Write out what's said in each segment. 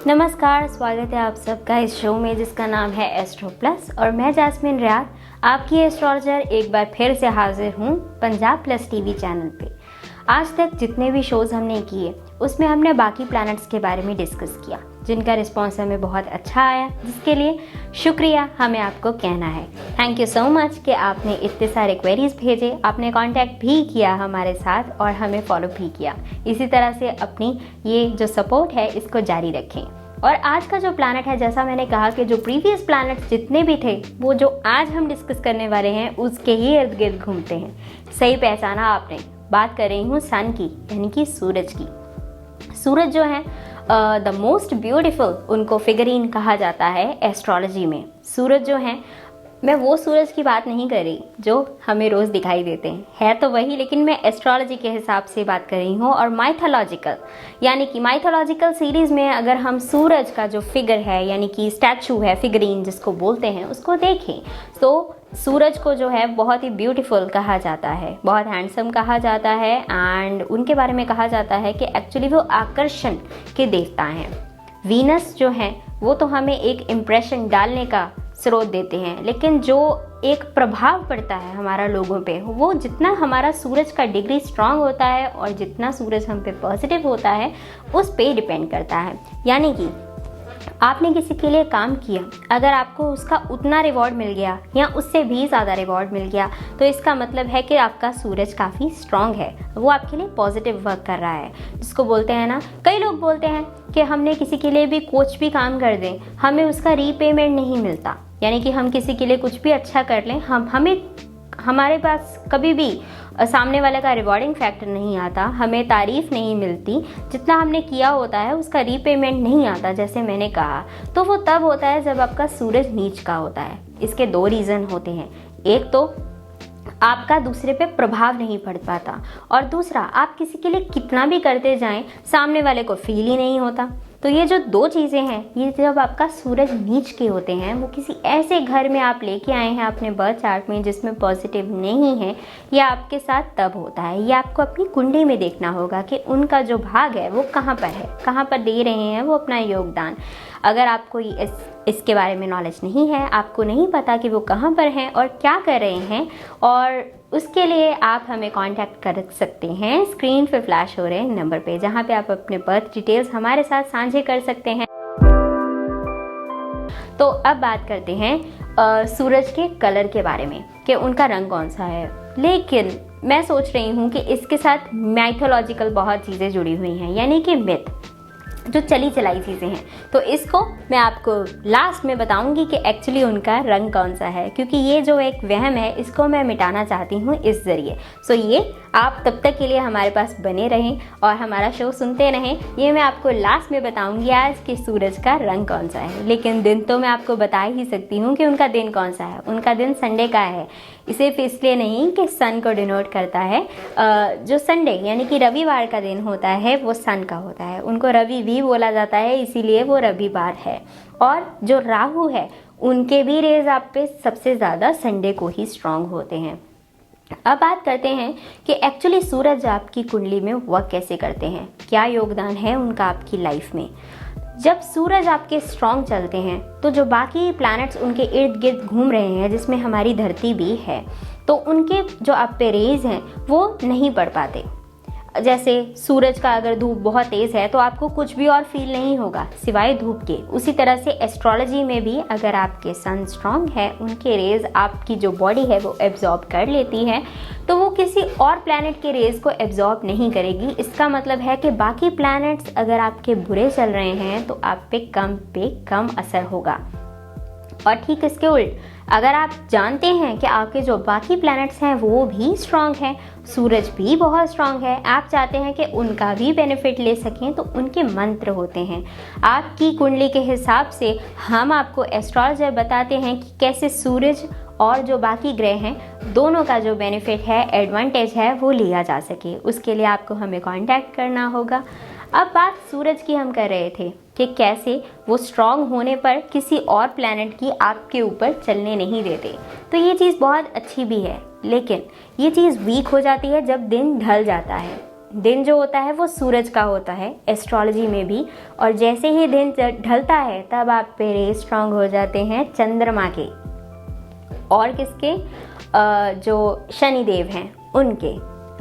नमस्कार, स्वागत है आप सबका इस शो में जिसका नाम है एस्ट्रो प्लस और मैं जैस्मिन रियाद आपकी एस्ट्रोलॉजर एक बार फिर से हाजिर हूँ पंजाब प्लस टीवी चैनल पे। आज तक जितने भी शोज़ हमने किए उसमें हमने बाकी प्लैनेट्स के बारे में डिस्कस किया जिनका रिस्पॉन्स हमें बहुत अच्छा आया, जिसके लिए शुक्रिया हमें आपको कहना है। थैंक यू सो मच कि आपने इतने सारे क्वेरीज भेजे, आपने कांटेक्ट भी किया हमारे साथ और हमें फॉलो भी किया। इसी तरह से अपनी ये जो सपोर्ट है इसको जारी रखें। और आज का जो प्लैनेट है, जैसा मैंने कहा कि जो प्रीवियस प्लैनेट्स जितने भी थे वो जो आज हम डिस्कस करने वाले हैं उसके ही इर्द गिर्द घूमते हैं। सही पहचाना आपने, बात कर रही हूँ सन की, यानी कि सूरज की। सूरज जो है द मोस्ट ब्यूटीफुल उनको फिगरीन कहा जाता है एस्ट्रोलॉजी में। सूरज जो है, मैं वो सूरज की बात नहीं कर रही जो हमें रोज़ दिखाई देते हैं, है तो वही, लेकिन मैं एस्ट्रोलॉजी के हिसाब से बात कर रही हूँ। और माइथोलॉजिकल, यानी कि माइथोलॉजिकल सीरीज़ में अगर हम सूरज का जो फिगर है, यानी कि स्टैचू है, फिगरीन जिसको बोलते हैं, उसको देखें तो सूरज को जो है बहुत ही ब्यूटीफुल कहा जाता है, बहुत हैंडसम कहा जाता है। एंड उनके बारे में कहा जाता है कि एक्चुअली वो आकर्षण के देवता हैं। वीनस जो है वो तो हमें एक इम्प्रेशन डालने का स्रोत देते हैं, लेकिन जो एक प्रभाव पड़ता है हमारा लोगों पे, वो जितना हमारा सूरज का डिग्री स्ट्रांग होता है और जितना सूरज हम पे पॉजिटिव होता है उस पे डिपेंड करता है। यानी कि आपने किसी के लिए काम किया, अगर आपको उसका उतना रिवॉर्ड मिल गया या उससे भी ज़्यादा रिवॉर्ड मिल गया तो इसका मतलब है कि आपका सूरज काफ़ी स्ट्रांग है, वो आपके लिए पॉजिटिव वर्क कर रहा है। जिसको बोलते हैं ना, कई लोग बोलते हैं कि हमने किसी के लिए भी कुछ भी काम कर दें, हमें उसका रीपेमेंट नहीं मिलता। यानी कि हम किसी के लिए कुछ भी अच्छा कर लें, हमारे पास कभी भी सामने वाले का रिवॉर्डिंग फैक्टर नहीं आता, हमें तारीफ़ नहीं मिलती, जितना हमने किया होता है उसका रीपेमेंट नहीं आता, जैसे मैंने कहा। तो वो तब होता है जब आपका सूरज नीच का होता है। इसके दो रीज़न होते हैं, एक तो आपका दूसरे पे प्रभाव नहीं पड़ पाता और दूसरा आप किसी के लिए कितना भी करते जाएं सामने वाले को फील ही नहीं होता। तो ये जो दो चीज़ें हैं, ये जब आपका सूरज नीच के होते हैं, वो किसी ऐसे घर में आप लेके आए हैं अपने बर्थ चार्ट में जिसमें पॉजिटिव नहीं है, ये आपके साथ तब होता है। ये आपको अपनी कुंडली में देखना होगा कि उनका जो भाग है वो कहाँ पर है, कहाँ पर दे रहे हैं वो अपना योगदान। अगर आपको इसके बारे में नॉलेज नहीं है, आपको नहीं पता कि वो कहाँ पर हैं और क्या कर रहे हैं, और उसके लिए आप हमें कांटेक्ट कर सकते हैं स्क्रीन पे फ्लैश हो रहे नंबर पे, जहाँ पे आप अपने बर्थ डिटेल्स हमारे साथ साझे कर सकते हैं। तो अब बात करते हैं सूरज के कलर के बारे में कि उनका रंग कौन सा है। लेकिन मैं सोच रही हूँ कि इसके साथ माइथोलॉजिकल बहुत चीज़ें जुड़ी हुई हैं, यानी कि मिथ, जो चली चलाई चीज़ें हैं। तो इसको मैं आपको लास्ट में बताऊंगी कि एक्चुअली उनका रंग कौन सा है, क्योंकि ये जो एक वहम है इसको मैं मिटाना चाहती हूँ इस ज़रिए। सो ये आप तब तक के लिए हमारे पास बने रहें और हमारा शो सुनते रहें। ये मैं आपको लास्ट में बताऊंगी आज कि सूरज का रंग कौन सा है, लेकिन दिन तो मैं आपको बता ही सकती हूँ कि उनका दिन कौन सा है। उनका दिन संडे का है, सिर्फ इसलिए नहीं कि सन को डिनोट करता है, जो संडे यानी कि रविवार का दिन होता है वो सन का होता है, उनको रवि भी बोला जाता है, इसीलिए वो रविवार है। और जो राहु है उनके भी रेज आप पे सबसे ज़्यादा संडे को ही स्ट्रांग होते हैं। अब बात करते हैं कि एक्चुअली सूरज आपकी कुंडली में वर्क कैसे करते हैं, क्या योगदान है उनका आपकी लाइफ में। जब सूरज आपके स्ट्रांग चलते हैं तो जो बाकी प्लैनेट्स उनके इर्द गिर्द घूम रहे हैं, जिसमें हमारी धरती भी है, तो उनके जो आप पे रेज हैं वो नहीं पड़ पाते। जैसे सूरज का अगर धूप बहुत तेज़ है तो आपको कुछ भी और फील नहीं होगा सिवाय धूप के। उसी तरह से एस्ट्रोलॉजी में भी अगर आपके सन स्ट्रांग है, उनके रेज आपकी जो बॉडी है वो एब्जॉर्ब कर लेती है, तो वो किसी और प्लैनेट के रेज को एब्जॉर्ब नहीं करेगी। इसका मतलब है कि बाकी प्लैनेट्स अगर आपके बुरे चल रहे हैं तो आप पे कम असर होगा। और ठीक इसके उल्ट, अगर आप जानते हैं कि आपके जो बाकी प्लैनेट्स हैं वो भी स्ट्रांग हैं, सूरज भी बहुत स्ट्रांग है, आप चाहते हैं कि उनका भी बेनिफिट ले सकें, तो उनके मंत्र होते हैं। आपकी कुंडली के हिसाब से हम आपको एस्ट्रोलॉजर बताते हैं कि कैसे सूरज और जो बाकी ग्रह हैं दोनों का जो बेनिफिट है, एडवांटेज है, वो लिया जा सके। उसके लिए आपको हमें कांटेक्ट करना होगा। अब बात सूरज की हम कर रहे थे कि कैसे वो स्ट्रांग होने पर किसी और प्लैनेट की आपके ऊपर चलने नहीं देते। तो ये चीज़ बहुत अच्छी भी है, लेकिन ये चीज़ वीक हो जाती है जब दिन ढल जाता है। दिन जो होता है वो सूरज का होता है एस्ट्रोलॉजी में भी, और जैसे ही दिन ढलता है तब आप पे रेज स्ट्रांग हो जाते हैं चंद्रमा के और किसके, जो शनिदेव हैं उनके,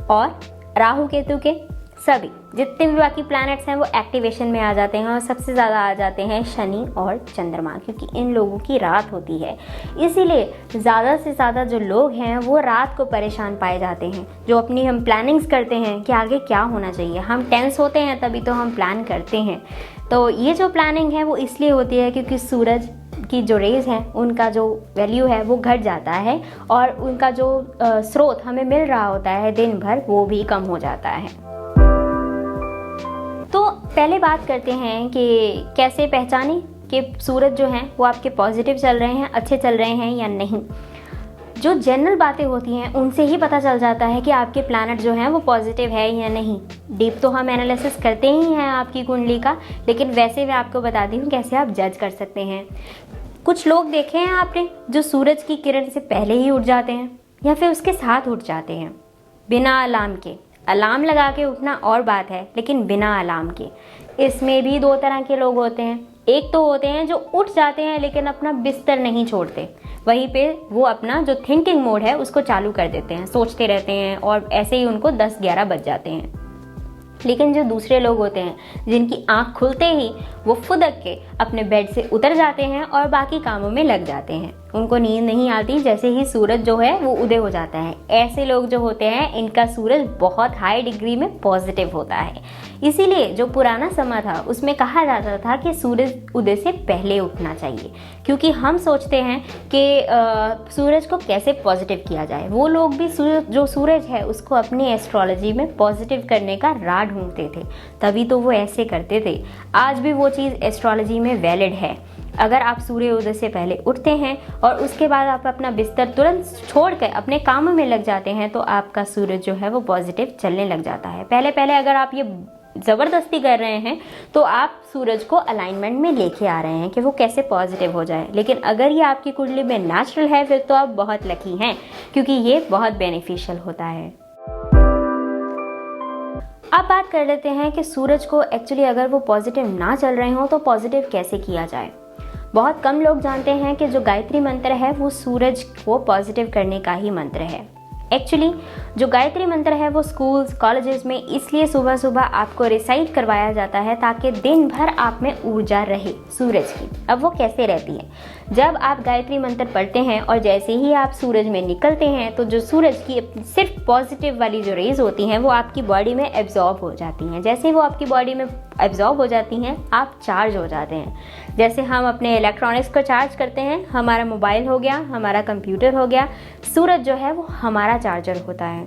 और राहु केतु के, सभी जितने भी बाकी प्लैनेट्स हैं वो एक्टिवेशन में आ जाते हैं, और सबसे ज़्यादा आ जाते हैं शनि और चंद्रमा, क्योंकि इन लोगों की रात होती है। इसीलिए ज़्यादा से ज़्यादा जो लोग हैं वो रात को परेशान पाए जाते हैं। जो अपनी हम प्लानिंग्स करते हैं कि आगे क्या होना चाहिए, हम टेंस होते हैं तभी तो हम प्लान करते हैं। तो ये जो प्लानिंग है वो इसलिए होती है क्योंकि सूरज की जो रेज हैं उनका जो वैल्यू है वो घट जाता है, और उनका जो स्रोत हमें मिल रहा होता है दिन भर वो भी कम हो जाता है। तो पहले बात करते हैं कि कैसे पहचानें कि सूरज जो हैं वो आपके पॉजिटिव चल रहे हैं, अच्छे चल रहे हैं या नहीं। जो जनरल बातें होती हैं उनसे ही पता चल जाता है कि आपके प्लैनेट जो हैं वो पॉजिटिव है या नहीं। डीप तो हम एनालिसिस करते ही हैं आपकी कुंडली का, लेकिन वैसे मैं आपको बताती हूँ कैसे आप जज कर सकते हैं। कुछ लोग देखे हैं आपने जो सूरज की किरण से पहले ही उठ जाते हैं या फिर उसके साथ उठ जाते हैं बिना अलार्म के। अलार्म लगा के उठना और बात है, लेकिन बिना अलार्म के। इसमें भी दो तरह के लोग होते हैं। एक तो होते हैं जो उठ जाते हैं लेकिन अपना बिस्तर नहीं छोड़ते, वहीं पे वो अपना जो थिंकिंग मोड है उसको चालू कर देते हैं, सोचते रहते हैं, और ऐसे ही उनको 10-11 बज जाते हैं। लेकिन जो दूसरे लोग होते हैं जिनकी आंख खुलते ही वो फुदक के अपने बेड से उतर जाते हैं और बाकी कामों में लग जाते हैं, उनको नींद नहीं आती जैसे ही सूरज जो है वो उदय हो जाता है। ऐसे लोग जो होते हैं इनका सूरज बहुत हाई डिग्री में पॉजिटिव होता है। इसीलिए जो पुराना समय था उसमें कहा जाता था कि सूरज उदय से पहले उठना चाहिए, क्योंकि हम सोचते हैं कि सूरज को कैसे पॉजिटिव किया जाए। वो लोग भी जो सूरज है उसको अपनी एस्ट्रोलॉजी में पॉजिटिव करने का राह ढूंढते थे, तभी तो वो ऐसे करते थे। आज भी वो चीज़ एस्ट्रोलॉजी में वैलिड है। अगर आप सूर्योदय से पहले उठते हैं और उसके बाद आप अपना बिस्तर तुरंत छोड़कर अपने कामों में लग जाते हैं तो आपका सूरज जो है वो पॉजिटिव चलने लग जाता है। पहले पहले अगर आप ये ज़बरदस्ती कर रहे हैं तो आप सूरज को अलाइनमेंट में लेके आ रहे हैं कि वो कैसे पॉजिटिव हो जाए। लेकिन अगर ये आपकी कुंडली में नेचुरल है फिर तो आप बहुत लकी हैं, क्योंकि ये बहुत बेनिफिशियल होता है। अब बात कर लेते हैं कि सूरज को एक्चुअली अगर वो पॉजिटिव ना चल रहे हो तो पॉजिटिव कैसे किया जाए। बहुत कम लोग जानते हैं कि जो गायत्री मंत्र है वो सूरज को पॉजिटिव करने का ही मंत्र है। एक्चुअली जो गायत्री मंत्र है वो स्कूल्स कॉलेजेस में इसलिए सुबह सुबह आपको रिसाइट करवाया जाता है ताकि दिन भर आप में ऊर्जा रहे सूरज की। अब वो कैसे रहती है, जब आप गायत्री मंत्र पढ़ते हैं और जैसे ही आप सूरज में निकलते हैं तो जो सूरज की सिर्फ पॉजिटिव वाली जो रेज होती हैं वो आपकी बॉडी में एब्जॉर्ब हो जाती हैं। जैसे वो आपकी बॉडी में एब्जॉर्ब हो जाती हैं आप चार्ज हो जाते हैं। जैसे हम अपने इलेक्ट्रॉनिक्स को चार्ज करते हैं, हमारा मोबाइल हो गया, हमारा कंप्यूटर हो गया, सूरज जो है वो हमारा चार्जर होता है।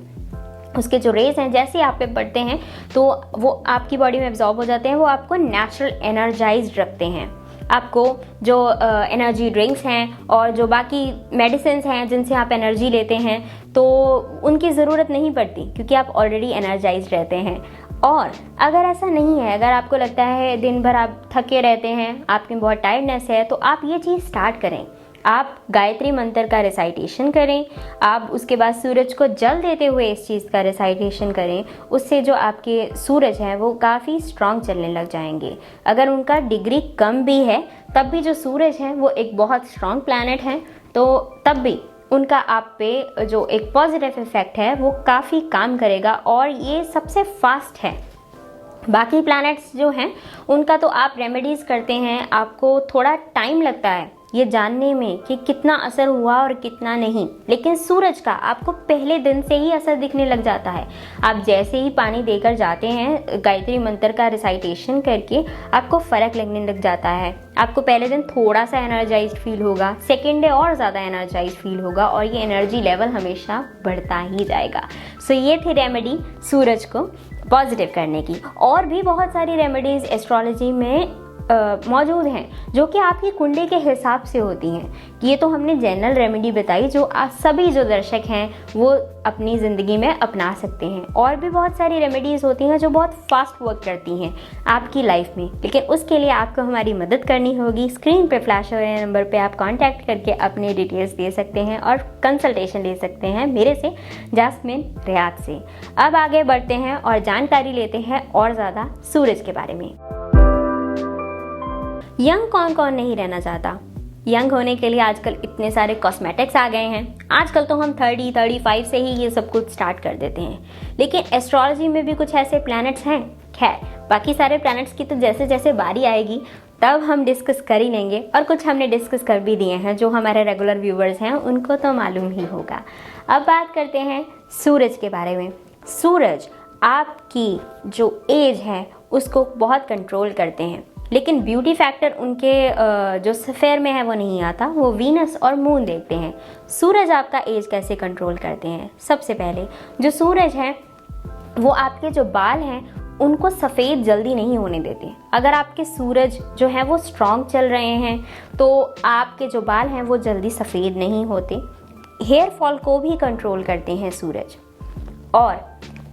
उसके जो रेज हैं जैसे आप पे पड़ते हैं तो वो आपकी बॉडी में एब्जॉर्ब हो जाते हैं, वो आपको नेचुरल एनर्जाइज्ड रखते हैं। आपको जो एनर्जी ड्रिंक्स हैं और जो बाकी मेडिसिन्स हैं जिनसे आप एनर्जी लेते हैं तो उनकी ज़रूरत नहीं पड़ती, क्योंकि आप ऑलरेडी एनर्जाइज्ड रहते हैं। और अगर ऐसा नहीं है, अगर आपको लगता है दिन भर आप थके रहते हैं, आपकी बहुत टायर्डनेस है, तो आप ये चीज़ स्टार्ट करें। आप गायत्री मंत्र का रिसाइटेशन करें, आप उसके बाद सूरज को जल देते हुए इस चीज़ का रिसाइटेशन करें। उससे जो आपके सूरज हैं वो काफ़ी स्ट्रांग चलने लग जाएंगे। अगर उनका डिग्री कम भी है तब भी जो सूरज हैं वो एक बहुत स्ट्रांग प्लैनेट हैं, तो तब भी उनका आप पे जो एक पॉजिटिव इफेक्ट है वो काफ़ी काम करेगा, और ये सबसे फास्ट है। बाकी प्लैनेट्स जो हैं उनका तो आप रेमेडीज़ करते हैं, आपको थोड़ा टाइम लगता है ये जानने में कि कितना असर हुआ और कितना नहीं, लेकिन सूरज का आपको पहले दिन से ही असर दिखने लग जाता है। आप जैसे ही पानी देकर जाते हैं गायत्री मंत्र का रिसाइटेशन करके आपको फ़र्क लगने लग जाता है। आपको पहले दिन थोड़ा सा एनर्जाइज्ड फील होगा, सेकेंड डे और ज़्यादा एनर्जाइज्ड फील होगा, और ये एनर्जी लेवल हमेशा बढ़ता ही जाएगा। सो ये थी रेमेडी सूरज को पॉजिटिव करने की। और भी बहुत सारी रेमेडीज़ एस्ट्रोलॉजी में मौजूद हैं जो कि आपकी कुंडली के हिसाब से होती हैं। ये तो हमने जनरल रेमेडी बताई जो आप सभी जो दर्शक हैं वो अपनी ज़िंदगी में अपना सकते हैं। और भी बहुत सारी रेमेडीज़ होती हैं जो बहुत फास्ट वर्क करती हैं आपकी लाइफ में, लेकिन उसके लिए आपको हमारी मदद करनी होगी। स्क्रीन पे फ्लैश हो रहे नंबर पे आप कांटेक्ट करके अपने डिटेल्स दे सकते हैं और कंसल्टेशन ले सकते हैं मेरे से, जैस्मिन रियाद से। अब आगे बढ़ते हैं और जानकारी लेते हैं और ज़्यादा सूरज के बारे में। यंग कौन कौन नहीं रहना चाहता? यंग होने के लिए आजकल इतने सारे कॉस्मेटिक्स आ गए हैं। आजकल तो हम 30-35 से ही ये सब कुछ स्टार्ट कर देते हैं, लेकिन एस्ट्रोलॉजी में भी कुछ ऐसे प्लैनेट्स हैं। खैर, बाकी सारे प्लैनेट्स की तो जैसे जैसे बारी आएगी तब हम डिस्कस कर ही लेंगे, और कुछ हमने डिस्कस कर भी दिए हैं जो हमारे रेगुलर व्यूवर्स हैं उनको तो मालूम ही होगा। अब बात करते हैं सूरज के बारे में। सूरज आपकी जो एज है उसको बहुत कंट्रोल करते हैं, लेकिन ब्यूटी फैक्टर उनके जो सफ़ेयर में है वो नहीं आता, वो वीनस और मून देखते हैं। सूरज आपका एज कैसे कंट्रोल करते हैं? सबसे पहले जो सूरज है वो आपके जो बाल हैं उनको सफ़ेद जल्दी नहीं होने देते। अगर आपके सूरज जो है वो स्ट्रॉन्ग चल रहे हैं तो आपके जो बाल हैं वो जल्दी सफ़ेद नहीं होते। हेयर फॉल को भी कंट्रोल करते हैं सूरज। और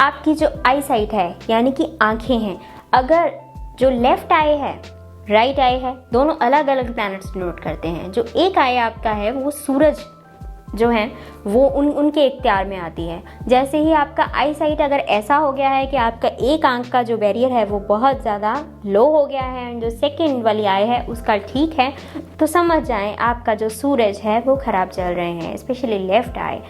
आपकी जो आई साइट है यानी कि आँखें हैं, अगर जो लेफ्ट आई है राइट आई है, दोनों अलग अलग प्लैनेट्स नोट करते हैं। जो एक आई आपका है वो सूरज जो है वो उनके इख्तियार में आती है। जैसे ही आपका आई साइट अगर ऐसा हो गया है कि आपका एक आंख का जो बैरियर है वो बहुत ज़्यादा लो हो गया है एंड जो सेकंड वाली आई है उसका ठीक है, तो समझ जाएं आपका जो सूरज है वो ख़राब चल रहे हैं, स्पेशली लेफ्ट आई,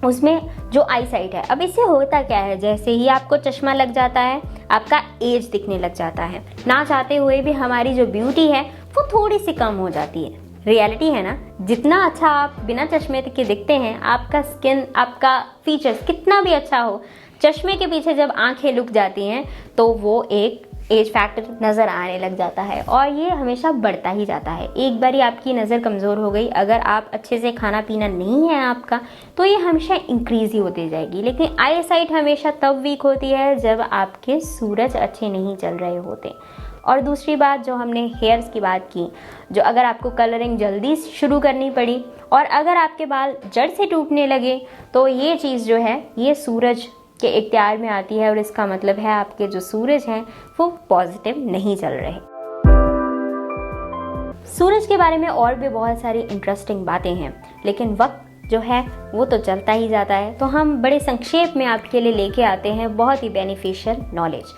उसमें जो आई साइट है। अब इससे होता क्या है, जैसे ही आपको चश्मा लग जाता है आपका एज दिखने लग जाता है। ना चाहते हुए भी हमारी जो ब्यूटी है वो थोड़ी सी कम हो जाती है। रियलिटी है ना, जितना अच्छा आप बिना चश्मे के दिखते हैं, आपका स्किन, आपका फीचर्स कितना भी अच्छा हो, चश्मे के पीछे जब आंखें लुक जाती हैं तो वो एक एज फैक्टर नज़र आने लग जाता है, और ये हमेशा बढ़ता ही जाता है। एक बारी आपकी नज़र कमज़ोर हो गई, अगर आप अच्छे से खाना पीना नहीं है आपका, तो ये हमेशा इंक्रीज़ ही होती जाएगी। लेकिन आई साइट हमेशा तब वीक होती है जब आपके सूरज अच्छे नहीं चल रहे होते। और दूसरी बात जो हमने हेयर्स की बात की, जो अगर आपको कलरिंग जल्दी शुरू करनी पड़ी और अगर आपके बाल जड़ से टूटने लगे, तो ये चीज़ जो है ये सूरज के इख्तियार में आती है, और इसका मतलब है आपके जो सूरज हैं वो पॉजिटिव नहीं चल रहे। सूरज के बारे में और भी बहुत सारी इंटरेस्टिंग बातें हैं, लेकिन वक्त जो है वो तो चलता ही जाता है, तो हम बड़े संक्षेप में आपके लिए लेके आते हैं बहुत ही बेनिफिशियल नॉलेज।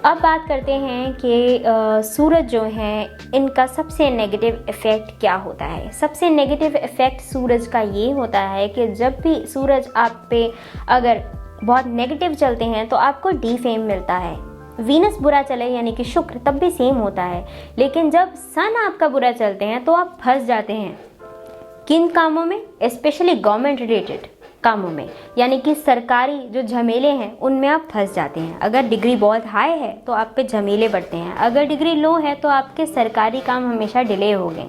अब बात करते हैं कि सूरज जो है इनका सबसे नेगेटिव इफ़ेक्ट क्या होता है। सबसे नेगेटिव इफ़ेक्ट सूरज का ये होता है कि जब भी सूरज आप पे अगर बहुत नेगेटिव चलते हैं तो आपको डीफेम मिलता है। वीनस बुरा चले यानी कि शुक्र, तब भी सेम होता है, लेकिन जब सन आपका बुरा चलते हैं तो आप फंस जाते हैं। किन कामों में? स्पेशली गवर्नमेंट रिलेटेड कामों में, यानी कि सरकारी जो झमेले हैं उनमें आप फंस जाते हैं। अगर डिग्री बहुत हाई है तो आप पे झमेले बढ़ते हैं, अगर डिग्री लो है तो आपके सरकारी काम हमेशा डिले हो गए।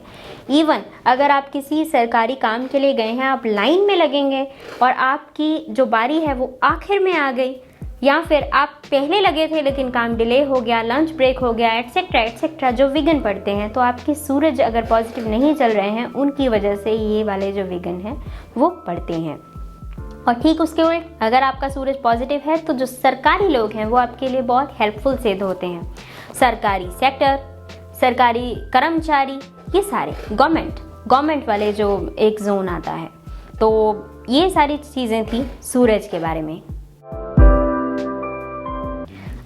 इवन अगर आप किसी सरकारी काम के लिए गए हैं, आप लाइन में लगेंगे और आपकी जो बारी है वो आखिर में आ गई, या फिर आप पहले लगे थे लेकिन काम डिले हो गया, लंच ब्रेक हो गया, एटसेट्रा एटसेट्रा, जो विघ्न पड़ते हैं, तो आपके सूरज अगर पॉजिटिव नहीं चल रहे हैं उनकी वजह से ये वाले जो विघ्न हैं वो पड़ते हैं। और ठीक उसके उल्ट अगर आपका सूरज पॉजिटिव है तो जो सरकारी लोग हैं वो आपके लिए बहुत हेल्पफुल सिद्ध होते हैं। सरकारी सेक्टर, सरकारी कर्मचारी, ये सारे गवर्नमेंट वाले जो एक जोन आता है, तो ये सारी चीज़ें थी सूरज के बारे में।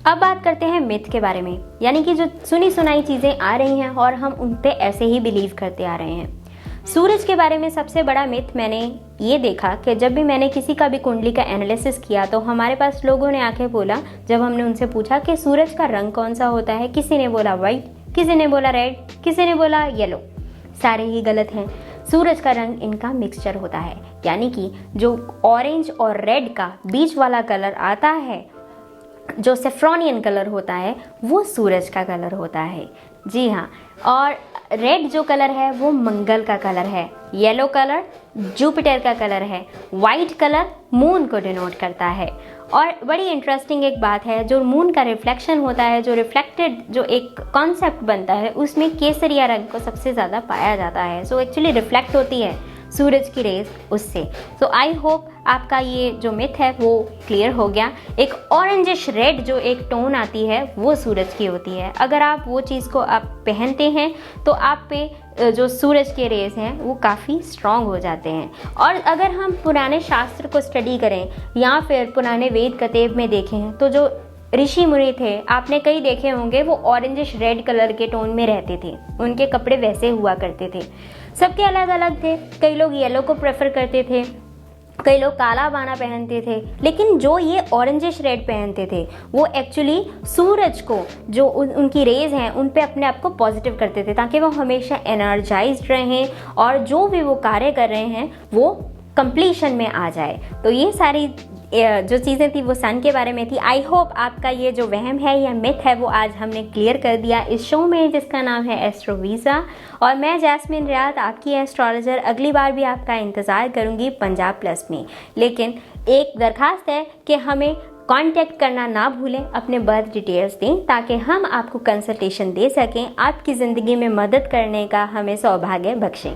अब बात करते हैं मिथ के बारे में, यानी कि जो सुनी सुनाई चीज़ें आ रही हैं और हम उन पे ऐसे ही बिलीव करते आ रहे हैं। सूरज के बारे में सबसे बड़ा मिथ मैंने ये देखा कि जब भी मैंने किसी का भी कुंडली का एनालिसिस किया तो हमारे पास लोगों ने आके बोला, जब हमने उनसे पूछा कि सूरज का रंग कौन सा होता है, किसी ने बोला वाइट, किसी ने बोला रेड, किसी ने बोला येलो, सारे ही गलत हैं। सूरज का रंग इनका मिक्सचर होता है, यानी कि जो ऑरेंज और रेड का बीच वाला कलर आता है, जो सेफ्रॉनियन कलर होता है, वो सूरज का कलर होता है। जी हाँ, और रेड जो कलर है वो मंगल का कलर है, येलो कलर जुपिटर का कलर है, वाइट कलर मून को डिनोट करता है, और बड़ी इंटरेस्टिंग एक बात है, जो मून का रिफ्लेक्शन होता है, जो रिफ्लेक्टेड जो एक कॉन्सेप्ट बनता है, उसमें केसरिया रंग को सबसे ज़्यादा पाया जाता है। सो एक्चुअली रिफ्लेक्ट होती है सूरज की रेज उससे। सो आई होप आपका ये जो मिथ है वो क्लियर हो गया। एक ऑरेंजिश रेड जो एक टोन आती है वो सूरज की होती है। अगर आप वो चीज़ को आप पहनते हैं तो आप पे जो सूरज के रेज हैं वो काफ़ी स्ट्रॉन्ग हो जाते हैं। और अगर हम पुराने शास्त्र को स्टडी करें या फिर पुराने वेद कतेब में देखें तो जो ऋषि मुनि थे, आपने कई देखे होंगे, वो ऑरेंजिश रेड कलर के टोन में रहते थे। उनके कपड़े वैसे हुआ करते थे। सबके अलग अलग थे। कई लोग येलो को प्रेफर करते थे, कई लोग काला बाना पहनते थे, लेकिन जो ये ऑरेंजिश रेड पहनते थे वो एक्चुअली सूरज को जो उनकी रेज हैं उन पे अपने आप को पॉजिटिव करते थे, ताकि वो हमेशा एनर्जाइज्ड रहें और जो भी वो कार्य कर रहे हैं वो कंप्लीशन में आ जाए। तो ये सारी जो चीज़ें थी वो सन के बारे में थी। आई होप आपका ये जो वहम है या मिथ है वो आज हमने क्लियर कर दिया इस शो में, जिसका नाम है एस्ट्रोवीज़ा। और मैं जैस्मिन रियाद, आपकी एस्ट्रोलॉजर, अगली बार भी आपका इंतज़ार करूँगी पंजाब प्लस में। लेकिन एक दरखास्त है कि हमें कांटेक्ट करना ना भूलें, अपने बर्थ डिटेल्स दें ताकि हम आपको कंसल्टेशन दे सकें, आपकी ज़िंदगी में मदद करने का हमें सौभाग्य बख्शें।